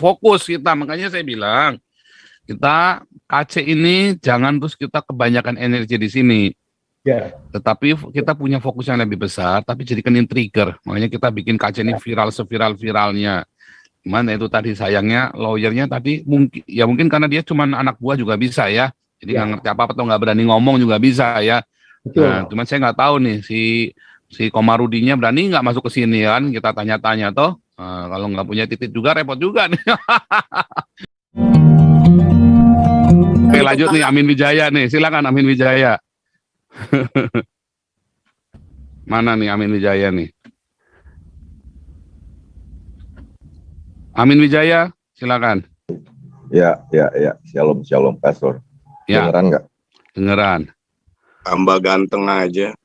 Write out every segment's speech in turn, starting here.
fokus kita. Makanya saya bilang, kita KC ini jangan terus kita kebanyakan energi di sini. Ya. Tetapi kita punya fokus yang lebih besar, tapi jadikan ini trigger. Makanya kita bikin KC ini viral seviral-viralnya. Cuman itu tadi sayangnya lawyernya tadi mungkin karena dia cuma anak buah juga bisa ya. Jadi nggak ngerti apa-apa atau nggak berani ngomong juga bisa ya. Betul. Nah, cuman saya nggak tahu nih si Komarudinya berani nggak masuk ke sini kan? Kita tanya-tanya toh. Kalau nggak punya titik juga repot juga nih. Oke, lanjut nih Amin Wijaya nih. Silakan Amin Wijaya. Mana nih Amin Wijaya nih? Amin Wijaya, silakan. Ya. Shalom, Pastor. Ya. Dengeran nggak? Dengeran. Tambah ganteng aja.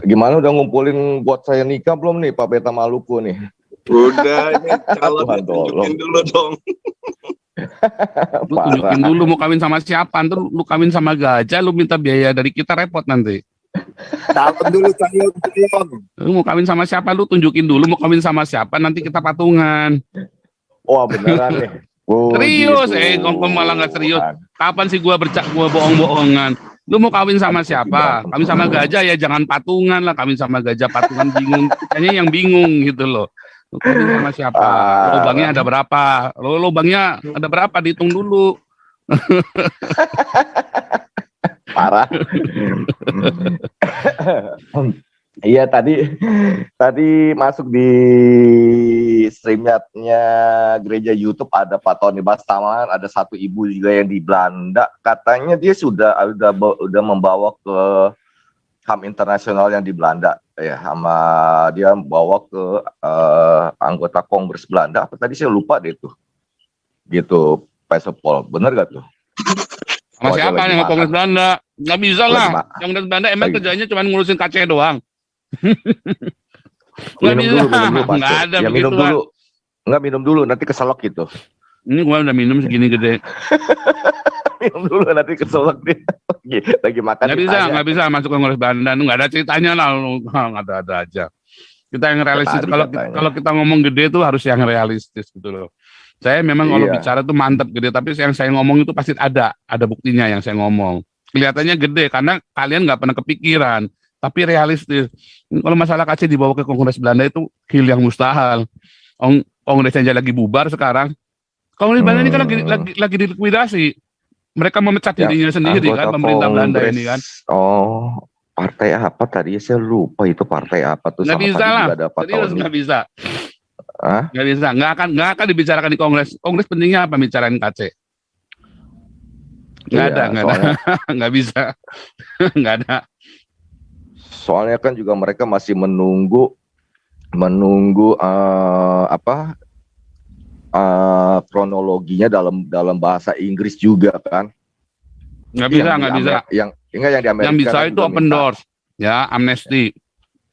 Gimana udah ngumpulin buat saya nikah belum nih, Pak Beta Maluku nih? Udah, ini calonnya Tuhan tolong. tunjukin dulu dong. Lu tunjukin dulu mau kawin sama siapa, ntar lu kawin sama gajah, lu minta biaya dari kita repot nanti. Calon dulu, calon. Lu mau kawin sama siapa, lu tunjukin dulu mau kawin sama siapa, nanti kita patungan. Wah beneran nih. Oh, Serius, gitu. ngomong malah nggak serius. Kapan sih gua bohong-bohongan? Lu mau kawin sama siapa? Kawin sama gajah ya jangan patungan lah, kawin sama gajah patungan bingung. Kayaknya yang bingung gitu loh. Lu kawin sama siapa? Lubangnya ada berapa? Lubangnya ada berapa? Dihitung dulu. Parah. Iya tadi masuk di streamnya gereja YouTube ada Pak Tony Bastaman, ada satu ibu juga yang di Belanda, katanya dia sudah membawa ke HAM internasional yang di Belanda ya, sama dia bawa ke anggota Kongres Belanda. Apa tadi saya lupa deh tuh. Gitu, Pak Sepol, bener gak tuh? Sama siapa yang Kongres Belanda? Nggak bisa lah. Kongres Belanda emang kerjanya cuma ngurusin KC doang. Nggak bisa. Nggak ada ya, begitu. Minum dulu, nanti keselak gitu. Ini gua udah minum segini gede. Minum dulu nanti keselak dia. Lagi makan. Nggak bisa masuk Kongres Belanda. Nggak ada ceritanya lah. Nggak ada aja. Kita yang realistis. Kalau kita ngomong gede tuh harus yang realistis gitu loh. Saya memang kalau bicara tuh mantap gede, tapi yang saya ngomong itu pasti ada buktinya yang saya ngomong. Kelihatannya gede karena kalian nggak pernah kepikiran, tapi realistis. Kalau masalah KC dibawa ke Kongres Belanda itu hal yang mustahil. Kongresnya lagi bubar sekarang. Kongres Belanda ini kan lagi dilikuidasi. Mereka memecat dirinya sendiri kan, pemerintah Belanda ini kan. Oh, partai apa tadi? Saya lupa itu partai apa tuh. Nggak bisa lah, serius nggak bisa. Nggak bisa, nggak akan dibicarakan di Kongres. Kongres pentingnya apa bicarain KC? Nggak ada, nggak bisa, nggak ada. Soalnya kan juga mereka masih menunggu kronologinya dalam bahasa Inggris juga kan? Nggak bisa. Yang di Amerika. Yang bisa itu open doors, ya amnesty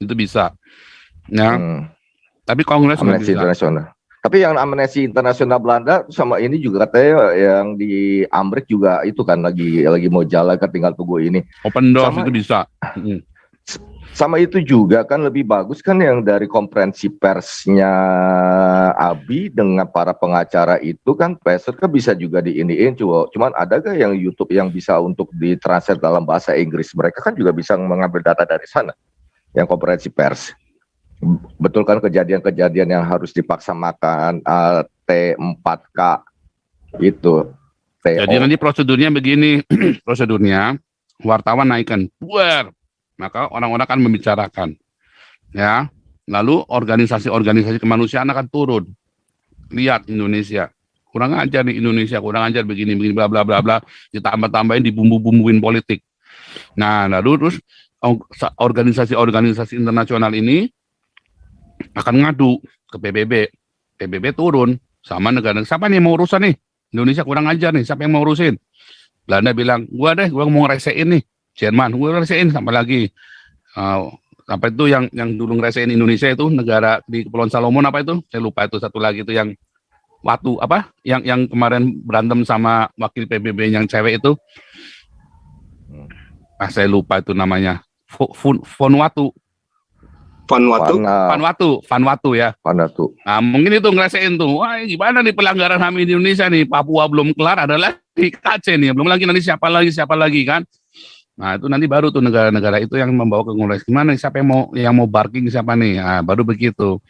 itu bisa. Ya. Tapi Kongres Amnesty Internasional. Tapi yang Amnesty Internasional Belanda sama ini juga katanya yang di Amrik juga itu kan lagi mau jalan kan, tinggal tunggu ini. Open doors itu bisa. Sama itu juga kan lebih bagus kan yang dari konferensi persnya Abi dengan para pengacara itu kan Pastor kan bisa juga diiniin cuman ada gak yang YouTube yang bisa untuk ditranslate dalam bahasa Inggris? Mereka kan juga bisa mengambil data dari sana. Yang konferensi pers. Betul kan kejadian-kejadian yang harus dipaksa makan T4K itu. Jadi nanti prosedurnya begini, prosedurnya wartawan naikkan, maka orang-orang akan membicarakan, ya. Lalu organisasi-organisasi kemanusiaan akan turun. Lihat Indonesia, kurang ajar nih Indonesia, kurang ajar begini bla bla bla bla, ditambah-tambahin dibumbu-bumbuin politik. Nah, lalu terus organisasi-organisasi internasional ini akan ngadu ke PBB turun sama negara. Siapa nih yang mau urusan nih? Indonesia kurang ajar nih, siapa yang mau urusin? Belanda bilang, gua mau ngeresein nih. Jerman, gua ngeresein sampai lagi. Sampai itu yang dulu ngeresein Indonesia itu negara di Kepulauan Salomon apa itu? Saya lupa itu satu lagi itu yang Watu apa? Yang kemarin berantem sama wakil PBB yang cewek itu. Saya lupa itu namanya. Vanuatu. Vanuatu ya. Vanuatu. Nah, mungkin itu ngerasain tuh, wah gimana nih pelanggaran HAM di Indonesia nih, Papua belum kelar, ada lagi Aceh nih, belum lagi nanti siapa lagi kan. Nah itu nanti baru tuh negara-negara itu yang membawa ke Kongres. Gimana nih, siapa yang mau barking siapa nih, nah, baru begitu.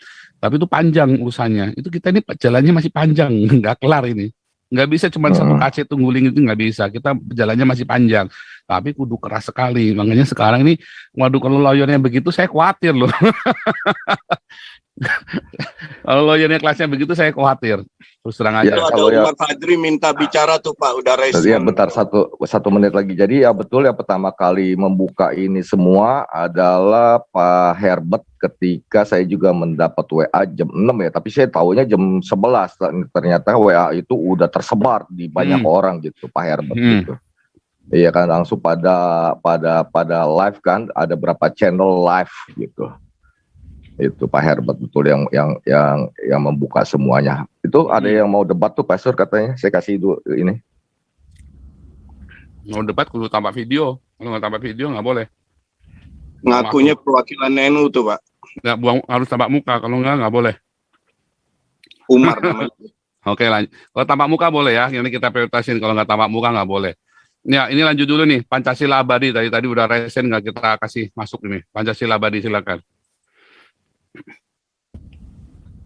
Tapi itu panjang urusannya, itu kita ini jalannya masih panjang, nggak kelar ini. Nggak bisa cuma satu kace tungguling itu nggak bisa, kita jalannya masih panjang. Tapi kudu keras sekali, makanya sekarang ini, waduh kalau lawyernya begitu saya khawatir loh. Kalau lawyernya kelasnya begitu saya khawatir. Terus terang aja. Ya, kalau Umar Fadri minta bicara tuh Pak, udah respon. Ya bentar, satu menit lagi. Jadi ya betul, yang pertama kali membuka ini semua adalah Pak Herbert ketika saya juga mendapat WA jam 6 ya, tapi saya tahunya jam 11. Ternyata WA itu udah tersebar di banyak orang gitu, Pak Herbert gitu. Iya kan, langsung pada live kan, ada berapa channel live gitu. Itu Pak Herbert betul yang membuka semuanya. Itu ada yang mau debat tuh Pak Sur katanya. Saya kasih dulu ini. Mau debat kudu tambah video. Kalau nggak tambah video nggak boleh. Ngakunya perwakilan NU tuh Pak. Nggak, harus tambah muka. Kalau nggak boleh. Umar namanya. Oke, lanjut. Kalau tampak muka boleh ya. Ini kita prioritasin. Kalau nggak tampak muka nggak boleh. Ya, ini lanjut dulu nih. Pancasila Abadi. Tadi udah resen nggak kita kasih masuk ini. Pancasila Abadi silakan.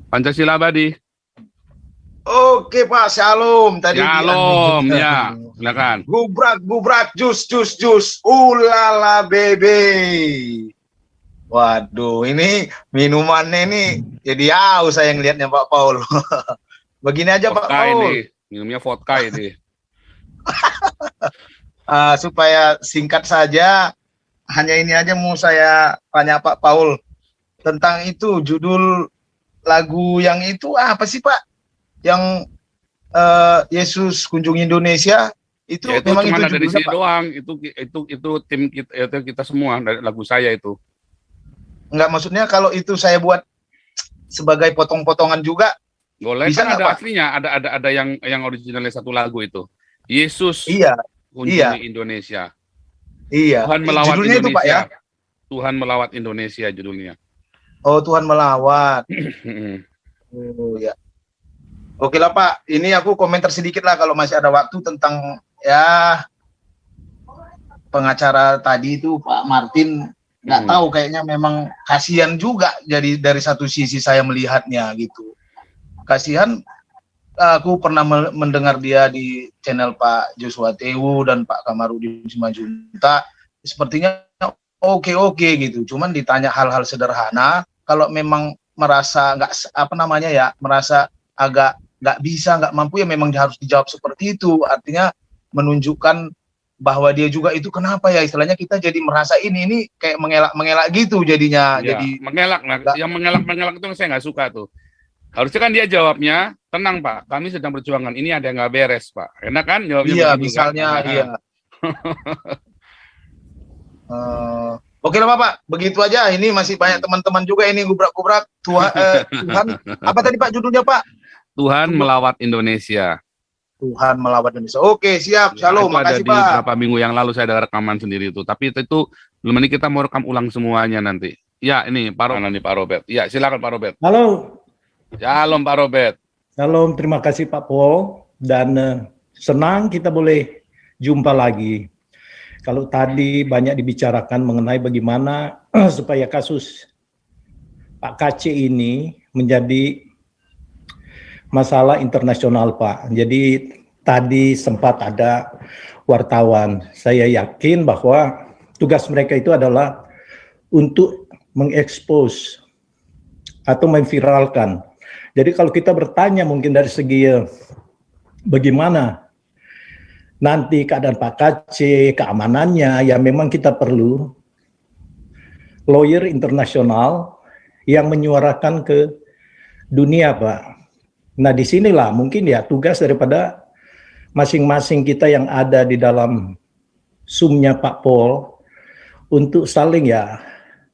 Pancasila Abadi. Oke Pak, shalom tadi. Shalom, ya, silakan. Gubrak, jus. Ulala bebe. Waduh, ini minumannya ini jadi haus saya ngelihatnya Pak Paul. Begini aja vodka Pak Paul. Ini, minumnya vodka ini. Supaya singkat saja, hanya ini aja mau saya tanya Pak Paul tentang itu judul lagu yang itu apa sih Pak? Yang Yesus kunjungi Indonesia itu, ya, itu memang cuma itu ada di sini Pak? doang. Itu tim kita, itu kita semua dari lagu saya itu. Enggak, maksudnya kalau itu saya buat sebagai potong-potongan juga boleh. bisa Kan ada Pak? aslinya, ada yang originalnya satu lagu itu. Yesus kunjungi Indonesia. Iya. Tuhan melawat Judulnya Indonesia. itu Pak ya? Tuhan melawat Indonesia judulnya. Oh, Tuhan melawat. Oh ya. Oke lah Pak, ini aku komentar sedikit lah kalau masih ada waktu tentang ya pengacara tadi itu Pak Martin. Nggak tahu, kayaknya memang kasihan juga. Jadi dari satu sisi saya melihatnya gitu. Kasihan. Aku pernah mendengar dia di channel Pak Joshua Tewu dan Pak Kamarudin Simanjuntak. Sepertinya oke gitu. Cuman ditanya hal-hal sederhana, kalau memang merasa merasa agak nggak bisa, nggak mampu, ya memang harus dijawab seperti itu. Artinya menunjukkan bahwa dia juga itu kenapa ya, istilahnya kita jadi merasa ini kayak mengelak gitu jadinya. Ya, jadi mengelak. Yang mengelak itu saya nggak suka tuh. Harusnya kan dia jawabnya, tenang Pak, kami sedang perjuangan, ini ada yang nggak beres Pak. Enak kan jawabnya? Iya, misalnya kan? Iya. Oke lah Pak, begitu aja. Ini masih banyak teman-teman juga ini gubrak-gubrak. Tuhan, apa tadi Pak judulnya Pak? Tuhan melawat Indonesia. Tuhan melawat Indonesia. Oke, siap. Shalom, makasih Pak. Beberapa minggu yang lalu saya ada rekaman sendiri itu. Tapi itu belum, ini kita mau rekam ulang semuanya nanti. Ya, ini Pak Robert. Ya, silakan Pak Robert. Halo. Shalom Pak Robert. Shalom, terima kasih Pak Paul. Dan senang kita boleh jumpa lagi. Kalau tadi banyak dibicarakan mengenai bagaimana supaya kasus Pak KC ini menjadi masalah internasional Pak. Jadi tadi sempat ada wartawan. Saya yakin bahwa tugas mereka itu adalah untuk mengekspos atau memviralkan. Jadi kalau kita bertanya mungkin dari segi bagaimana nanti keadaan Pak KC, keamanannya, ya memang kita perlu lawyer internasional yang menyuarakan ke dunia Pak. Nah disinilah mungkin ya tugas daripada masing-masing kita yang ada di dalam Zoom-nya Pak Paul untuk saling ya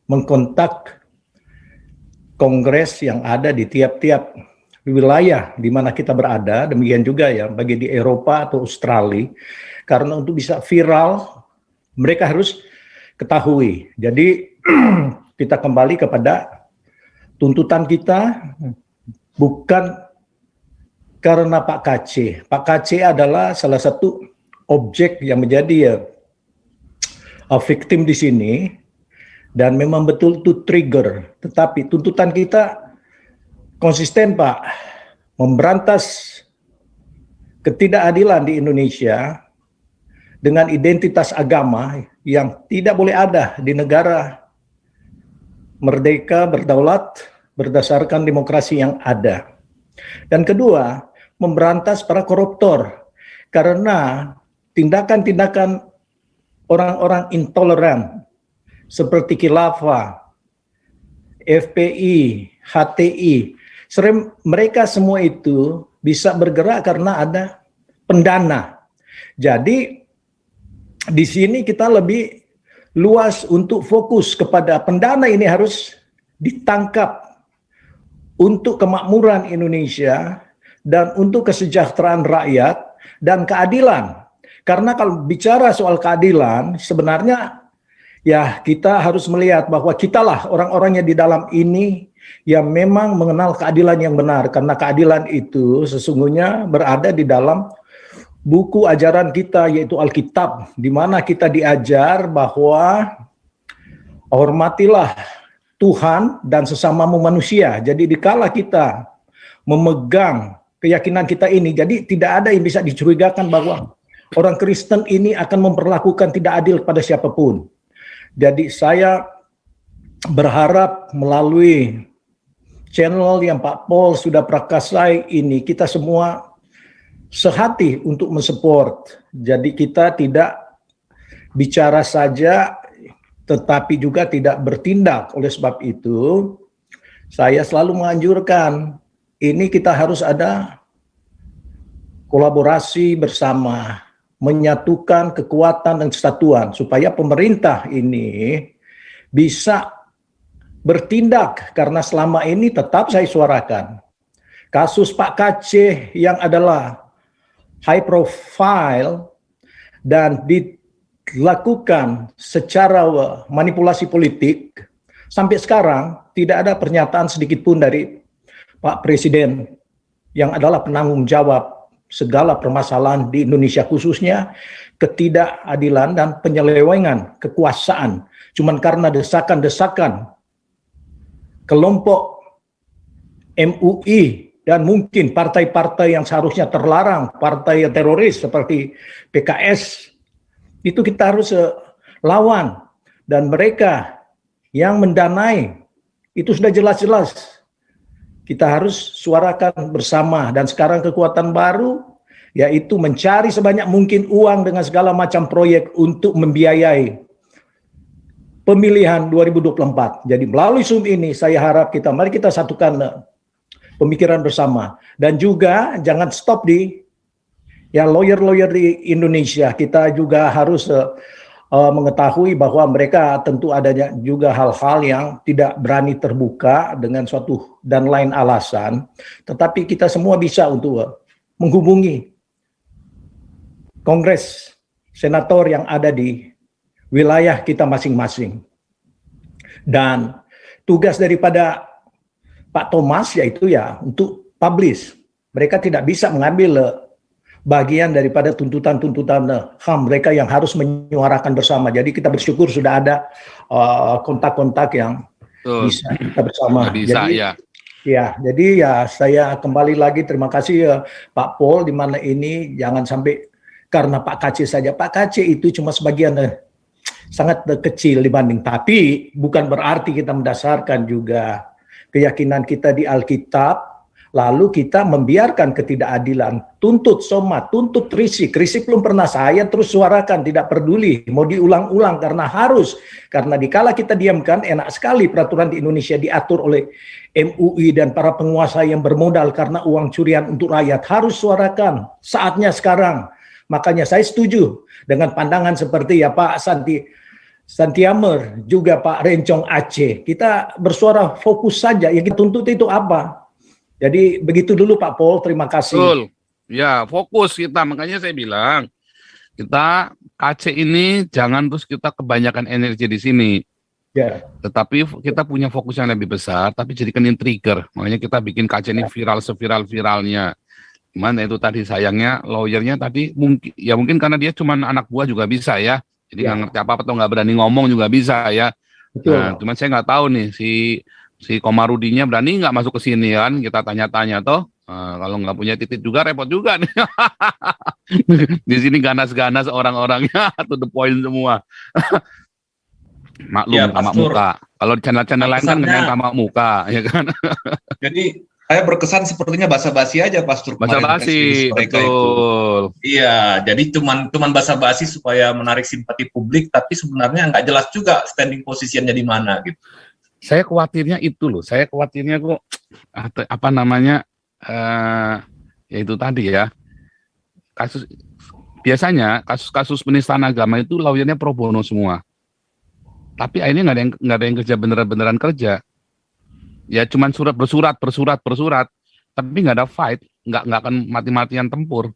mengkontak kongres yang ada di tiap-tiap wilayah di mana kita berada, demikian juga ya bagi di Eropa atau Australia, karena untuk bisa viral mereka harus ketahui. Jadi kita kembali kepada tuntutan kita bukan karena Pak KC. Pak KC adalah salah satu objek yang menjadi victim di sini dan memang betul itu trigger. Tetapi tuntutan kita konsisten, Pak, memberantas ketidakadilan di Indonesia dengan identitas agama yang tidak boleh ada di negara merdeka, berdaulat, berdasarkan demokrasi yang ada. Dan kedua, memberantas para koruptor karena tindakan-tindakan orang-orang intoleran seperti Khilafah, FPI, HTI, mereka semua itu bisa bergerak karena ada pendana. Jadi di sini kita lebih luas untuk fokus kepada pendana ini harus ditangkap untuk kemakmuran Indonesia dan untuk kesejahteraan rakyat dan keadilan. Karena kalau bicara soal keadilan, sebenarnya ya kita harus melihat bahwa kitalah orang-orangnya di dalam ini yang memang mengenal keadilan yang benar. Karena keadilan itu sesungguhnya berada di dalam buku ajaran kita, yaitu Alkitab, di mana kita diajar bahwa hormatilah Tuhan dan sesamamu manusia. Jadi dikala kita memegang keyakinan kita ini, jadi tidak ada yang bisa dicurigakan bahwa orang Kristen ini akan memperlakukan tidak adil pada siapapun. Jadi saya berharap melalui channel yang Pak Paul sudah prakasai ini, kita semua sehati untuk mensupport. Jadi kita tidak bicara saja, tetapi juga tidak bertindak. Oleh sebab itu, saya selalu menganjurkan, ini kita harus ada kolaborasi bersama, menyatukan kekuatan dan kesatuan, supaya pemerintah ini bisa bertindak, karena selama ini tetap saya suarakan. Kasus Pak KC yang adalah high profile dan dilakukan secara manipulasi politik, sampai sekarang tidak ada pernyataan sedikit pun dari Pak Presiden yang adalah penanggung jawab segala permasalahan di Indonesia, khususnya ketidakadilan dan penyelewengan kekuasaan. Cuman karena desakan-desakan kelompok MUI dan mungkin partai-partai yang seharusnya terlarang, partai teroris seperti PKS, itu kita harus lawan. Dan mereka yang mendanai, itu sudah jelas-jelas. Kita harus suarakan bersama. Dan sekarang kekuatan baru, yaitu mencari sebanyak mungkin uang dengan segala macam proyek untuk membiayai pemilihan 2024. Jadi melalui Zoom ini, saya harap mari kita satukan pemikiran bersama, dan juga jangan stop di lawyer-lawyer di Indonesia. Kita juga harus mengetahui bahwa mereka tentu adanya juga hal-hal yang tidak berani terbuka dengan suatu dan lain alasan, tetapi kita semua bisa untuk menghubungi Kongres Senator yang ada di wilayah kita masing-masing. Dan tugas daripada Pak Thomas yaitu untuk publish. Mereka tidak bisa mengambil bagian daripada tuntutan-tuntutan HAM mereka yang harus menyuarakan bersama. Jadi kita bersyukur sudah ada kontak-kontak yang bisa kita bersama. Bisa, jadi saya kembali lagi terima kasih Pak Paul, di mana ini jangan sampai karena Pak KC saja. Pak KC itu cuma sebagian sangat kecil dibanding, tapi bukan berarti kita mendasarkan juga keyakinan kita di Alkitab, lalu kita membiarkan ketidakadilan, tuntut Somad, tuntut Risik belum pernah saya terus suarakan, tidak peduli, mau diulang-ulang karena dikala kita diamkan, enak sekali peraturan di Indonesia diatur oleh MUI dan para penguasa yang bermodal karena uang curian untuk rakyat, harus suarakan, saatnya sekarang. Makanya saya setuju dengan pandangan seperti Pak Santiamer, juga Pak Rencong Aceh. Kita bersuara fokus saja, yang kita tuntut itu apa. Jadi begitu dulu Pak Paul, terima kasih. Betul, ya fokus kita, makanya saya bilang, kita KC ini jangan terus kita kebanyakan energi di sini. Ya. Tetapi kita punya fokus yang lebih besar, tapi jadikan trigger. Makanya kita bikin KC ini viral seviral-viralnya. Cuman itu tadi sayangnya lawyernya tadi mungkin karena dia cuma anak buah juga bisa ya. Jadi nggak ngerti apa-apa atau nggak berani ngomong juga bisa ya. Betul. Nah, cuman saya nggak tahu nih si Komarudinya berani nggak masuk ke sini kan? Kita tanya-tanya toh. Kalau nggak punya titik juga repot juga nih. Di sini ganas-ganas orang-orangnya to the point semua. Maklum Ya, sama Pastor. muka. Kalau channel-channel lain kan ngenain sama muka, ya kan? Jadi saya berkesan sepertinya basa-basi aja Pastor kemarin Basa-basi, kasih mereka itu. betul. Iya, jadi cuman basa-basi supaya menarik simpati publik, tapi sebenarnya nggak jelas juga standing positionnya di mana gitu. Saya khawatirnya itu loh. Saya khawatirnya kok apa namanya? Ya itu tadi ya. Biasanya kasus-kasus penistaan agama itu lawyernya pro bono semua. Tapi akhirnya nggak ada yang kerja beneran kerja. Ya cuman bersurat. Tapi nggak ada fight, nggak akan mati-matian tempur.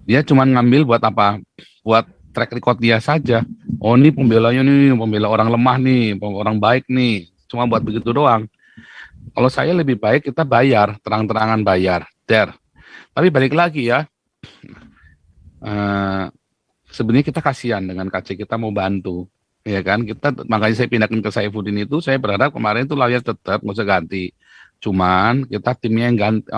Dia cuman ngambil buat apa? Buat track record dia saja. Oh ini pembelanya nih, pembela orang lemah nih, orang baik nih. Cuma buat begitu doang. Kalau saya lebih baik kita bayar, terang-terangan bayar. Tapi balik lagi ya. Sebenarnya kita kasihan dengan KC, kita mau bantu. Ya kan, makanya saya pindahkan ke Saifuddin itu, saya berharap kemarin itu lawyer tetap nggak usah ganti. Cuman kita timnya yang ganti,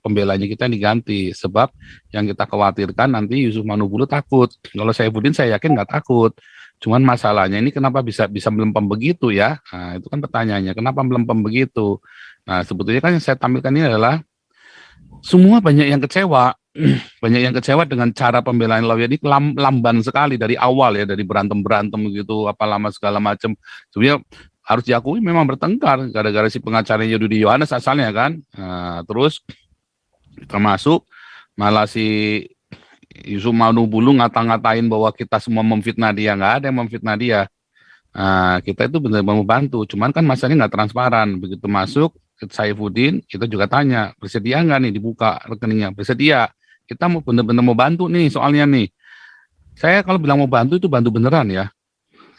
pembelanya kita diganti. Sebab yang kita khawatirkan nanti Yusuf Manubulu takut. Kalau Saifuddin saya yakin nggak takut. Cuman masalahnya ini kenapa bisa melempem begitu ya? Nah, itu kan pertanyaannya, kenapa melempem begitu? Nah, sebetulnya kan yang saya tampilkan ini adalah semua banyak yang kecewa. Banyak yang kecewa dengan cara pembelaan lawyer ini lamban sekali dari awal ya, dari berantem gitu, apa lama segala macam. Sebenarnya harus diakui memang bertengkar gara-gara si pengacaranya Yudi Yohanes asalnya kan. Nah, terus kita masuk malah si Yusuf Manubulu ngata-ngatain bahwa kita semua memfitnah dia, nggak ada yang memfitnah dia. Nah, kita itu benar-benar membantu, cuman kan masalahnya nggak transparan. Begitu masuk ke Saifuddin, kita juga tanya, bersedia nggak nih dibuka rekeningnya? Bersedia. Kita mau benar-benar mau bantu nih soalnya nih. Saya kalau bilang mau bantu itu bantu beneran ya.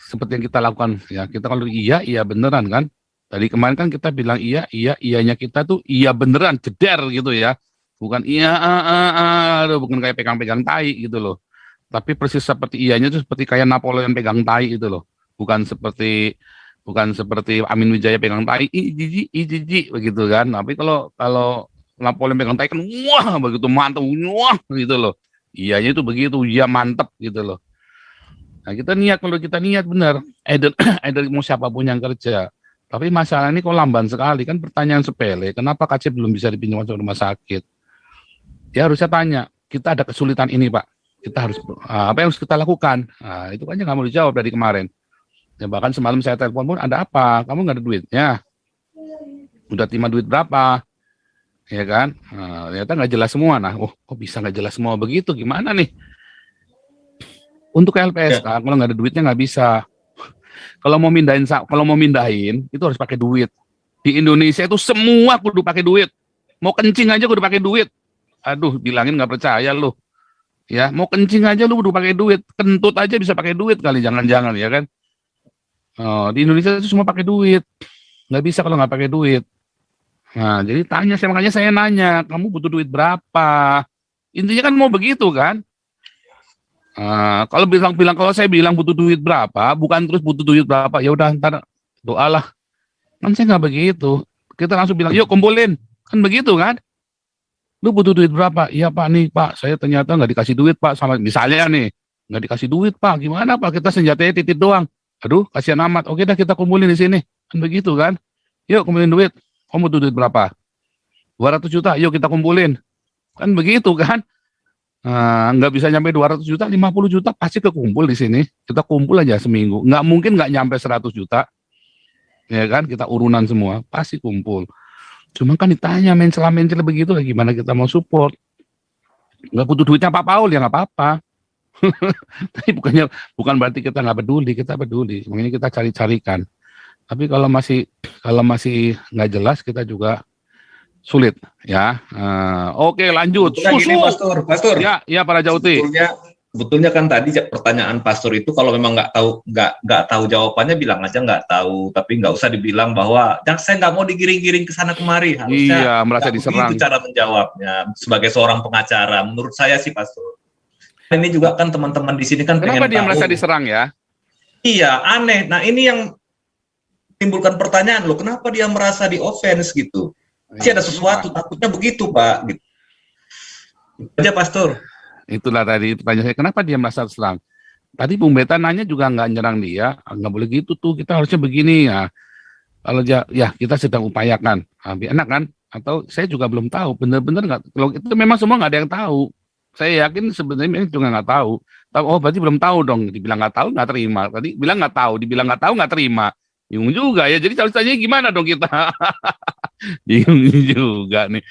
Seperti yang kita lakukan ya. Kita kalau iya beneran kan. Tadi kemarin kan kita bilang iyanya kita tuh iya beneran, jeder gitu ya. Bukan bukan kayak pegang-pegang tai gitu loh. Tapi persis seperti iyanya itu seperti kayak Napoleon pegang tai gitu loh. Bukan seperti Amin Wijaya pegang tai, jijik begitu kan. Tapi kalau Napoleon pegang tai kan wah begitu mantap, wah gitu loh. Iyanya itu begitu, iya mantap gitu loh. Nah, kalau kita niat benar, either mau siapapun yang kerja. Tapi masalah ini kok lamban sekali, kan pertanyaan sepele, kenapa KC belum bisa dipinjam ke rumah sakit? Dia harusnya tanya, kita ada kesulitan ini Pak, kita harus apa yang harus kita lakukan? Nah, itu kan nggak mau dijawab dari kemarin. Ya, bahkan semalam saya telepon pun, ada apa? Kamu nggak ada duitnya? Udah terima duit berapa? Ya kan? Nah, ternyata nggak jelas semua. Nah, kok bisa nggak jelas semua begitu? Gimana nih? Untuk LPSK, kalau nggak ada duitnya nggak bisa. Kalau mau mindahin, itu harus pakai duit. Di Indonesia itu semua kudu pakai duit. Mau kencing aja kudu pakai duit. Aduh, bilangin nggak percaya lu. Ya, mau kencing aja lu kudu pakai duit. Kentut aja bisa pakai duit kali, jangan-jangan ya kan. Di Indonesia itu semua pakai duit. Nggak bisa kalau nggak pakai duit. Nah, jadi makanya saya nanya, kamu butuh duit berapa? Intinya kan mau begitu kan? Kalau saya bilang butuh duit berapa, bukan terus butuh duit berapa, ya udah ntar doalah. Kan saya nggak begitu. Kita langsung bilang, yuk kumpulin, kan begitu kan? Lu butuh duit berapa? Iya Pak nih Pak, saya ternyata nggak dikasih duit Pak, sama misalnya nih nggak dikasih duit Pak, gimana Pak? Kita senjatanya titit doang. Aduh, kasihan amat. Oke dah kita kumpulin di sini, kan begitu kan? Yuk kumpulin duit. Kamu butuh duit berapa? 200 juta. Yuk kita kumpulin. Kan begitu kan? Nggak bisa nyampe 200 juta, 50 juta pasti kekumpul di sini. Kita kumpul aja seminggu. Nggak mungkin nggak nyampe 100 juta. Ya kan? Kita urunan semua. Pasti kumpul. Cuma kan ditanya mencela begitu, gimana kita mau support? Nggak butuh duitnya Pak Paul, ya nggak apa-apa. Tapi bukan berarti kita nggak peduli. Kita peduli. Makanya kita cari-carikan. Tapi kalau masih nggak jelas, kita juga sulit ya. Oke, lanjut. Gini, Pastor. Ya para Jauti. sebetulnya kan tadi pertanyaan Pastor itu kalau memang nggak tahu jawabannya bilang aja nggak tahu, tapi nggak usah dibilang bahwa saya nggak mau digiring-giring ke sana kemari. Harusnya Iya, merasa diserang. itu cara menjawabnya sebagai seorang pengacara. Menurut saya sih Pastor. Ini juga kan teman-teman di sini kan Kenapa pengen dia tahu. merasa diserang ya? Iya, aneh. Nah ini yang menimbulkan pertanyaan loh, kenapa dia merasa di offense gitu? Pasti ada sesuatu, takutnya begitu Pak. Gitu. Aja Pastor. Itulah tadi pertanyaan saya, kenapa dia merasa diserang? Tadi Bung Beta nanya juga nggak nyerang dia, nggak boleh gitu tuh, kita harusnya begini ya. Kalau ya kita sedang upayakan, enak kan? Atau saya juga belum tahu, benar-benar nggak. Kalau itu memang semua nggak ada yang tahu. Saya yakin sebenarnya juga nggak tahu. Oh berarti belum tahu dong. Dibilang nggak tahu nggak terima. Tadi bilang nggak tahu, dibilang nggak tahu nggak terima. Bingung juga ya. Jadi harus tanya gimana dong kita? Bingung juga nih.